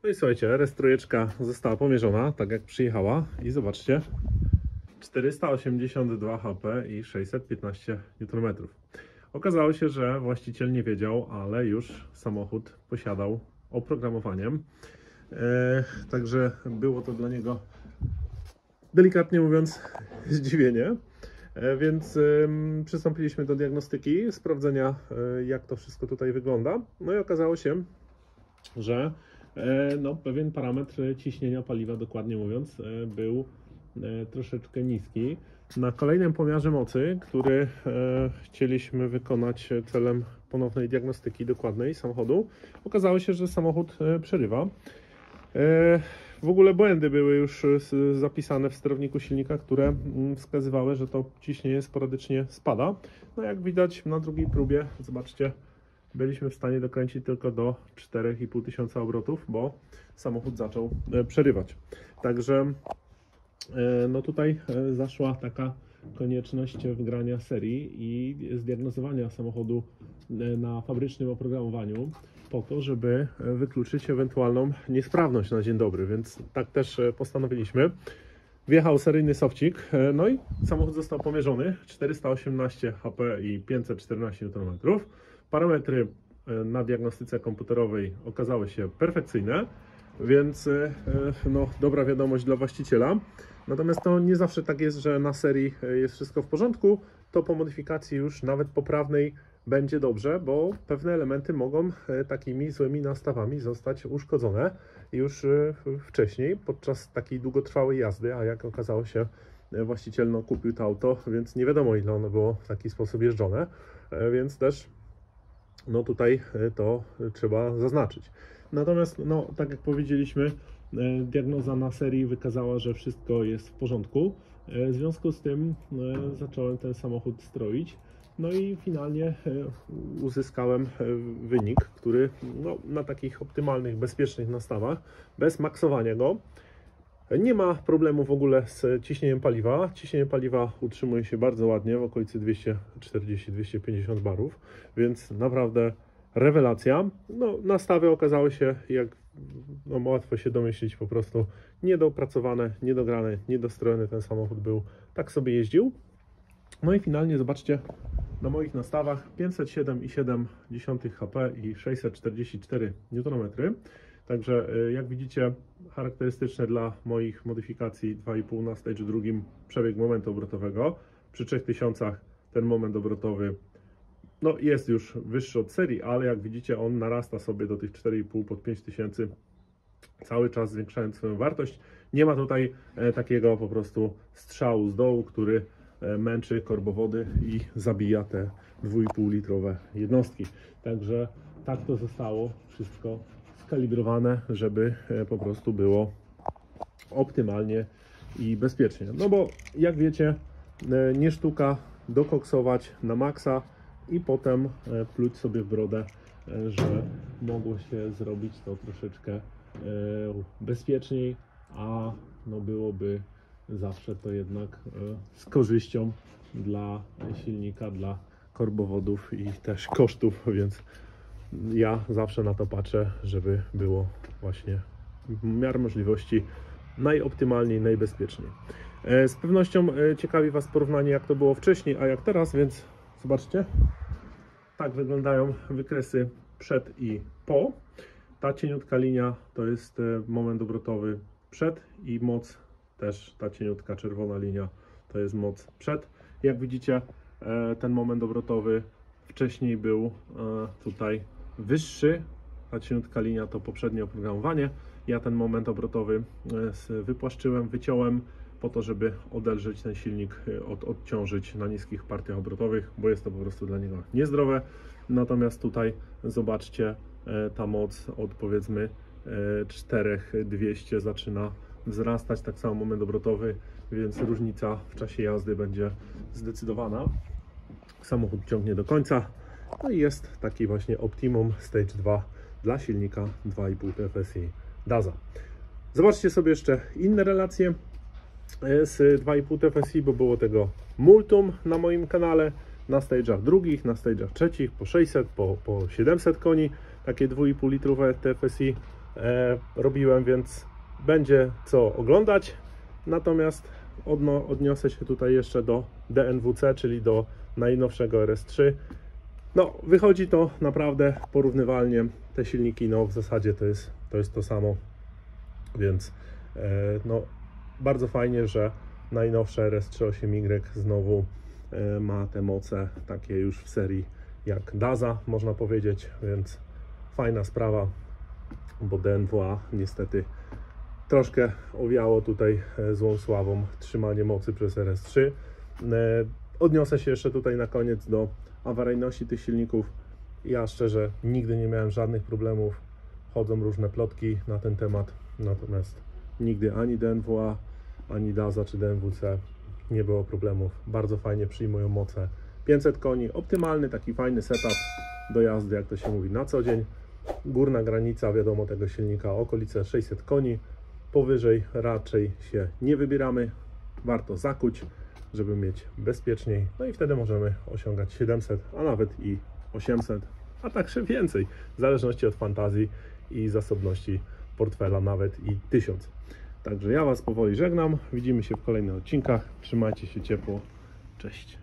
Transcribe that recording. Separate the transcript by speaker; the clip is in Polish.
Speaker 1: No i słuchajcie, RS3 została pomierzona, tak jak przyjechała i zobaczcie, 482 HP i 615 Nm. Okazało się, że właściciel nie wiedział, ale już samochód posiadał oprogramowaniem. Także było to dla niego, delikatnie mówiąc, zdziwienie. Więc przystąpiliśmy do diagnostyki, sprawdzenia, jak to wszystko tutaj wygląda. No i okazało się, że pewien parametr ciśnienia paliwa, dokładnie mówiąc, był troszeczkę niski. Na kolejnym pomiarze mocy, który chcieliśmy wykonać celem ponownej diagnostyki dokładnej samochodu, okazało się, że samochód przerywa. W ogóle błędy były już zapisane w sterowniku silnika, które wskazywały, że to ciśnienie sporadycznie spada. No jak widać na drugiej próbie, zobaczcie, byliśmy w stanie dokręcić tylko do 4500 obrotów, bo samochód zaczął przerywać. Także no tutaj zaszła taka konieczność wygrania serii i zdiagnozowania samochodu na fabrycznym oprogramowaniu po to, żeby wykluczyć ewentualną niesprawność na dzień dobry, więc tak też postanowiliśmy. Wjechał seryjny sofcik, no i samochód został pomierzony, 418 HP i 514 Nm. Parametry na diagnostyce komputerowej okazały się perfekcyjne, więc no, dobra wiadomość dla właściciela. Natomiast to nie zawsze tak jest, że na serii jest wszystko w porządku, to po modyfikacji już nawet poprawnej będzie dobrze, bo pewne elementy mogą takimi złymi nastawami zostać uszkodzone już wcześniej, podczas takiej długotrwałej jazdy, a jak okazało się, właściciel kupił to auto, więc nie wiadomo, ile ono było w taki sposób jeżdżone, więc też no tutaj to trzeba zaznaczyć. Natomiast, no, tak jak powiedzieliśmy, diagnoza na serii wykazała, że wszystko jest w porządku. W związku z tym zacząłem ten samochód stroić. No i finalnie uzyskałem wynik, który no, na takich optymalnych, bezpiecznych nastawach, bez maksowania go, nie ma problemu w ogóle z ciśnieniem paliwa. Ciśnienie paliwa utrzymuje się bardzo ładnie w okolicy 240-250 barów, więc naprawdę rewelacja. No, nastawy okazały się, jak no, łatwo się domyślić, po prostu niedopracowane, niedograne, niedostrojony ten samochód był, tak sobie jeździł. No i finalnie zobaczcie, na moich nastawach 507,7 HP i 644 Nm. Także jak widzicie, charakterystyczne dla moich modyfikacji 2,5 na stage drugim przebieg momentu obrotowego. Przy 3000 ten moment obrotowy no, jest już wyższy od serii, ale jak widzicie, on narasta sobie do tych 4,5 pod 5000, cały czas zwiększając swoją wartość. Nie ma tutaj takiego po prostu strzału z dołu, który męczy korbowody i zabija te 2,5 litrowe jednostki. Także tak to zostało wszystko skalibrowane, żeby po prostu było optymalnie i bezpiecznie. No bo jak wiecie, nie sztuka dokoksować na maksa i potem pluć sobie w brodę, że mogło się zrobić to troszeczkę bezpieczniej, a no byłoby zawsze to jednak z korzyścią dla silnika, dla korbowodów i też kosztów, więc ja zawsze na to patrzę, żeby było właśnie w miarę możliwości najoptymalniej, najbezpieczniej. Z pewnością ciekawi Was porównanie, jak to było wcześniej, a jak teraz, więc zobaczcie, tak wyglądają wykresy przed i po. Ta cieniutka linia to jest moment obrotowy przed i moc, też ta cieniutka czerwona linia to jest moc przed. Jak widzicie, ten moment obrotowy wcześniej był tutaj wyższy, ta cieniutka linia to poprzednie oprogramowanie. Ja ten moment obrotowy wypłaszczyłem, wyciąłem po to, żeby odelżyć ten silnik, odciążyć na niskich partiach obrotowych, bo jest to po prostu dla niego niezdrowe. Natomiast tutaj zobaczcie, ta moc od powiedzmy 4200 zaczyna wzrastać, tak samo moment obrotowy, więc różnica w czasie jazdy będzie zdecydowana. Samochód ciągnie do końca. No i jest taki właśnie optimum Stage 2 dla silnika 2,5 TFSI DAZA. Zobaczcie sobie jeszcze inne relacje z 2,5 TFSI, bo było tego multum na moim kanale, na stage'ach drugich, na stage'ach trzecich, po 600, po 700 koni, takie 2,5 litrowe TFSI. robiłem, więc będzie co oglądać. Natomiast odniosę się tutaj jeszcze do DNWC, czyli do najnowszego RS3. No, wychodzi to naprawdę porównywalnie. Te silniki, no w zasadzie to jest to samo, więc no, bardzo fajnie, że najnowsze RS38Y znowu ma te moce takie już w serii jak Daza, można powiedzieć, więc fajna sprawa, bo DNWA niestety troszkę owiało tutaj złą sławą trzymanie mocy przez RS3. Odniosę się jeszcze tutaj na koniec do awaryjności tych silników. Ja szczerze nigdy nie miałem żadnych problemów. Chodzą różne plotki na ten temat, natomiast nigdy ani DNWA, ani Daza czy DNWC nie było problemów. Bardzo fajnie przyjmują moce. 500 koni, optymalny taki fajny setup do jazdy, jak to się mówi, na co dzień. Górna granica, wiadomo, tego silnika okolice 600 koni. Powyżej raczej się nie wybieramy. Warto zakuć, żeby mieć bezpieczniej. No i wtedy możemy osiągać 700, a nawet i 800, a także więcej, w zależności od fantazji i zasobności portfela, nawet i 1000. Także ja Was powoli żegnam. Widzimy się w kolejnych odcinkach. Trzymajcie się ciepło. Cześć.